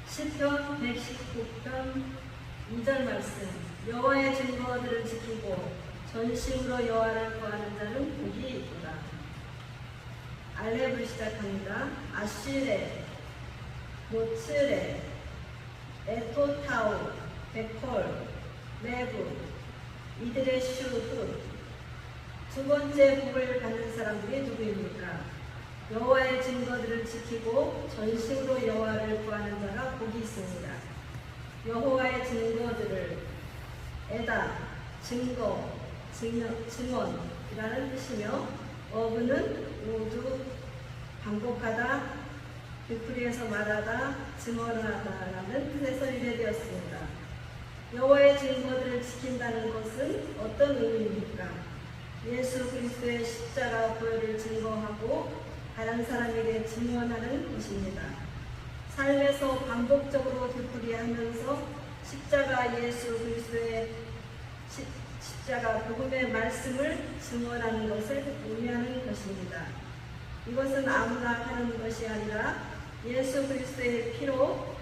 시편 119편 2절 말씀. 여호와의 증거들을 지키고 전심으로 여호와를 구하는 자는 복이 있도다. 알렙을 시작합니다. 아시레, 모츠레, 에토타우, 베콜, 레브, 이들의 슈후. 두 번째 복을 받는 사람들이 누구입니까? 여호와의 증거들을 지키고 전심으로 여호와를 구하는 자가 복이 있습니다. 여호와의 증거들을 에다, 증거, 증언이라는 뜻이며 어부는 모두 반복하다, 되풀이해서 말하다, 증언하다라는 뜻에서 유래되었습니다. 여호와의 증거들을 지킨다는 것은 어떤 의미입니까? 예수 그리스도의 십자가 보혈을 증거하고 다른 사람에게 증언하는 것입니다. 삶에서 반복적으로 되풀이하면서 십자가 예수 그리스도의 십자가 복음의 말씀을 증언하는 것을 의미하는 것입니다. 이것은 아무나 하는 것이 아니라 예수 그리스도의 피로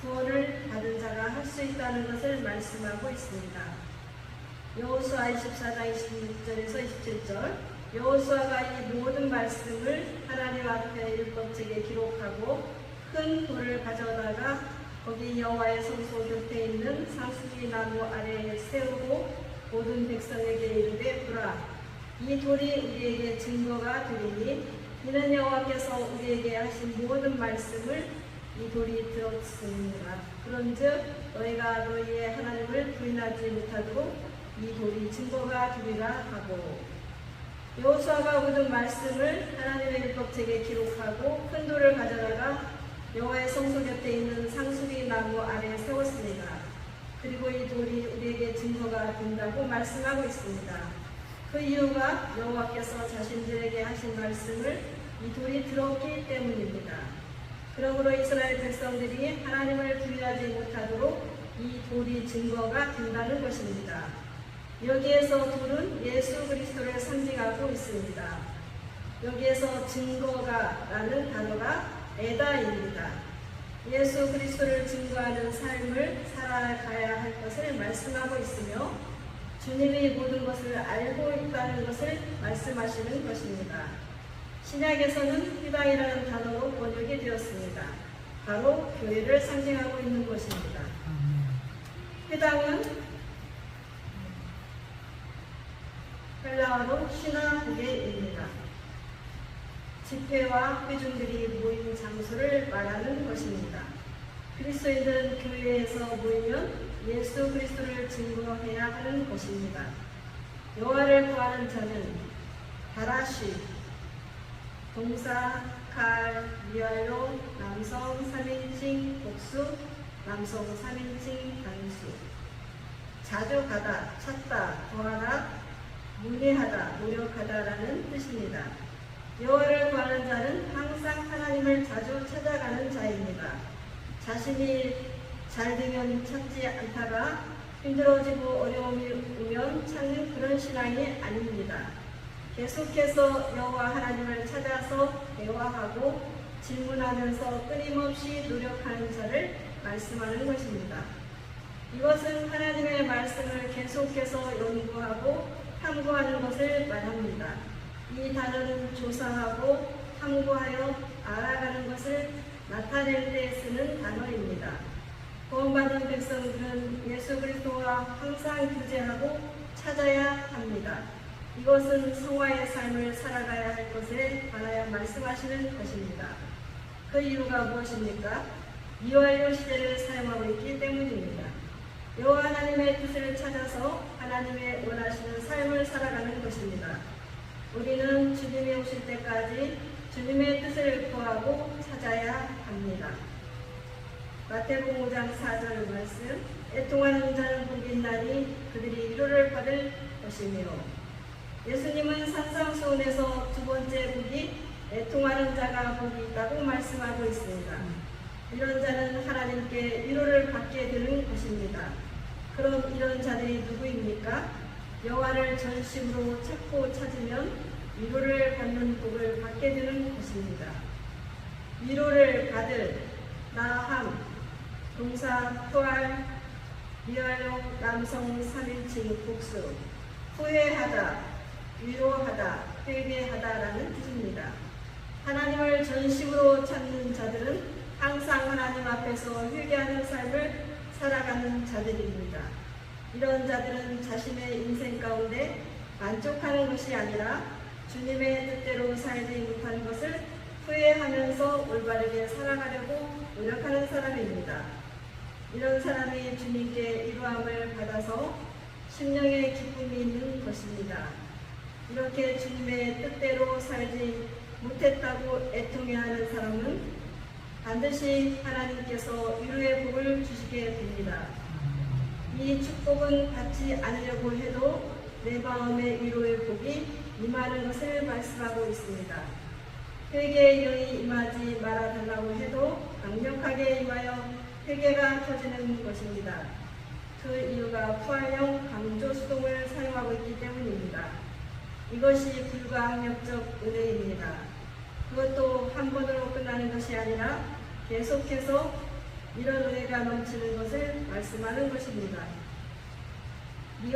구원을 받은 자가 할 수 있다는 것을 말씀하고 있습니다. 여호수아 24장 26절에서 27절. 여호수아가 이 모든 말씀을 하나님 앞에 율법책에 기록하고 큰 돌을 가져다가 거기 여호와의 성소 곁에 있는 상수리 나무 아래에 세우고 모든 백성에게 이르되 보라, 이 돌이 우리에게 증거가 되리니 이는 여호와께서 우리에게 하신 모든 말씀을 이 돌이 들었습니다. 그런즉 너희가 너희의 하나님을 부인하지 못하도록 이 돌이 증거가 되리라 하고. 여호수아가 모든 말씀을 하나님의 율법책에 기록하고 큰 돌을 가져다가 여호와의 성소 곁에 있는 상수리 나무 아래에 세웠습니다. 그리고 이 돌이 우리에게 증거가 된다고 말씀하고 있습니다. 그 이유가 여호와께서 자신들에게 하신 말씀을 이 돌이 들었기 때문입니다. 그러므로 이스라엘 백성들이 하나님을 부인하지 못하도록 이 돌이 증거가 된다는 것입니다. 여기에서 돌은 예수 그리스도를 상징하고 있습니다. 여기에서 증거가 라는 단어가 에다입니다. 예수 그리스도를 증거하는 삶을 살아가야 할 것을 말씀하고 있으며 주님이 모든 것을 알고 있다는 것을 말씀하시는 것입니다. 신약에서는 회당이라는 단어로 번역이 되었습니다. 바로 교회를 상징하고 있는 것입니다. 회당은 헬라어로 시나고게입니다. 집회와 회중들이 모인 장소를 말하는 것입니다. 그리스도인들은 교회에서 모이면 예수 그리스도를 증거해야 하는 것입니다. 여호와를 구하는 자는 다라시, 동사, 칼, 미알로, 남성 3인칭 복수, 남성 3인칭 단수. 자주 가다, 찾다, 구하다, 문의하다, 노력하다라는 뜻입니다. 여호와를 구하는 자는 항상 하나님을 자주 찾아가는 자입니다. 자신이 잘 되면 찾지 않다가 힘들어지고 어려움이 오면 찾는 그런 신앙이 아닙니다. 계속해서 여호와 하나님을 찾아서 대화하고 질문하면서 끊임없이 노력하는 자를 말씀하는 것입니다. 이것은 하나님의 말씀을 계속해서 연구하고 탐구하는 것을 말합니다. 이 단어는 조사하고 탐구하여 알아가는 것을 나타낼 때 쓰는 단어입니다. 구원받은 백성들은 예수 그리스도와 항상 교제하고 찾아야 합니다. 이것은 성화의 삶을 살아가야 할 것에 관하여 말씀하시는 것입니다. 그 이유가 무엇입니까? 미완료 시대를 사용하고 있기 때문입니다. 여호와 하나님의 뜻을 찾아서 하나님의 원하시는 삶을 살아가는 것입니다. 우리는 주님이 오실 때까지 주님의 뜻을 구하고 찾아야 합니다. 마태복음 5장 4절 말씀. 애통하는 자는 복이 있나니 그들이 위로를 받을 것이며. 예수님은 산상수훈에서 두 번째 복이 애통하는 자가 복이 있다고 말씀하고 있습니다. 이런 자는 하나님께 위로를 받게 되는 것입니다. 그럼 이런 자들이 누구입니까? 여호와를 전심으로 찾고 찾으면 위로를 받는 복을 받게 되는 것입니다. 위로를 받을, 나함, 동사 부활, 미완용 남성 3인칭 복수, 후회하다, 위로하다, 회개하다라는 뜻입니다. 하나님을 전심으로 찾는 자들은 항상 하나님 앞에서 회개하는 삶을 살아가는 자들입니다. 이런 자들은 자신의 인생 가운데 만족하는 것이 아니라 주님의 뜻대로 살지 못한 것을 후회하면서 올바르게 살아가려고 노력하는 사람입니다. 이런 사람이 주님께 이루함을 받아서 심령의 기쁨이 있는 것입니다. 이렇게 주님의 뜻대로 살지 못했다고 애통해하는 사람은 반드시 하나님께서 위로의 복을 주시게 됩니다. 이 축복은 받지 않으려고 해도 내 마음의 위로의 복이 임하는 것을 말씀하고 있습니다. 회개의 영이 임하지 말아달라고 해도 강력하게 임하여 회개가 터지는 것입니다. 그 이유가 부활용 강조 수동을 사용하고 있기 때문입니다. 이것이 불가항력적 은혜입니다. 그것도 한 번으로 끝나는 것이 아니라 계속해서 이런 은혜가 넘치는 것을 말씀하는 것입니다.